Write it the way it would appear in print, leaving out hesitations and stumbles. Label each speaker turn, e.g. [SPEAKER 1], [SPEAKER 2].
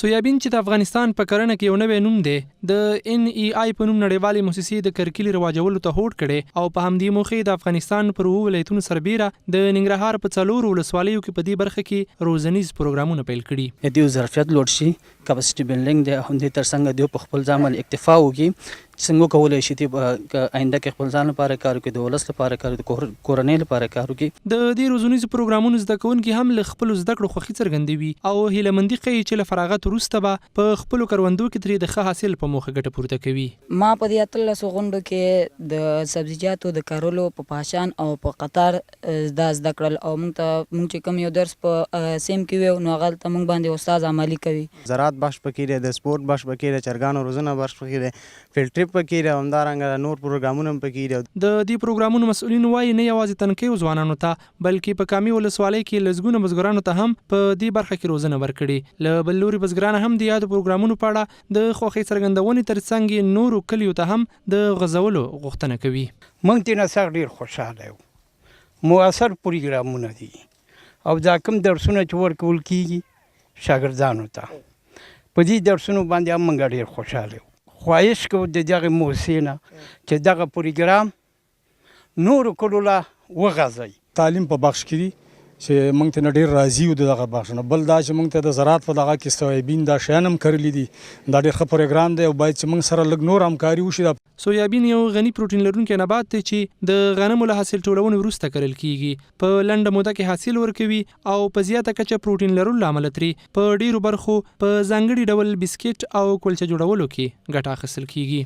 [SPEAKER 1] سویابین چې د افغانستان په کرنه کې یو نوی نوم دی د NEI په نوم نړیوالې موسسې د کرکیلې رواجولو ته هوډ کړي او په همدې موخې د افغانستان پر 7 ولایتونو سربیره د ننګرهار په 4 ولسوالیو کې په دې برخه کې روزنیز پروګرامونه پیل کړي.
[SPEAKER 2] د ظرفیت لوړ شي، کپاسټي بلډینګ د همدې ترڅنګ د په خپل ځان اکتفا وکړي، څنګه کولای شي چې آینده کې خپل ځان لپاره کار وکړي، د ولس لپاره کار وکړي، د کورنۍ لپاره کار وکړي.
[SPEAKER 1] د دې روزنیز پروګرامونو زده کوونکي هم له خپل زده کړو خوښي څرګندوي او هیلهمندي کوي چې له فراغت وروسته به په خپل کروندو کې ترې د ښه حاصل په موخه ګټه پورته کوي.
[SPEAKER 3] ما په دې 13 غونډو کې د سبزیجاتو د کارولو په پاشان او په قطار د زده کړل او موږ چې کوم یو درس په سیم کې وو نو هغه ته موږ باندې استاد عملی کوي.
[SPEAKER 4] زراعت بخش پکې دی، د سپورت بخش پکې دی، چرګانو روزنه بخش پکې دی، فیلډ ټریپ پکې دی، همدارنګه نور پروګرامونه پکې دي.
[SPEAKER 1] د دې پروګرامونو مسؤلین وایي نه یوازې تنکیو ځوانانو ته بلکې په کامي ولسوالۍ کې لزګونه بزګرانو ته هم په دې برخه کې روزنه ورکړي. له بل لوري بزګران هم د یادو پروګرامونو په اړه د خوښۍ څرګندونې ترڅنګ نورو کلیو ته هم د غځولو غوښتنه کوي.
[SPEAKER 5] موږ ترې نه ډېر خوشحاله یو. مؤثر پروګرامونه دي او دا کوم درسونه چې ورکول کېږي شاګردانو ته په دې درسونو باندې هم موږ ډېر خوشحاله یو. خواهش کوو د دغه موسسې نه چې دغه پروګرام نورو کلو له وغځوي.
[SPEAKER 6] تعلیم په بخش کې دي چې موږ ته ډېر راضي یو دغه بخش نه. بل دا چې موږ ته د زراعت په دغه کې سویابین دا شیان هم کرلي دي، دا ډېر ښه پروګرام دی او باید چې موږ سره لږ نور همکاري وشي.
[SPEAKER 1] سویابین یو غني پروټین لرونکی نبات دی چې د غنمو له حاصل ټولونې وروسته کرل کیږي. په لنډه موده کې حاصل ورکوي او په زیاته کچه پروټین لرلو له امله ترې په ډېرو برخو په ځانګړي ډول بسکټ او کلچه جوړولو کې ګټه اخیستل کیږي.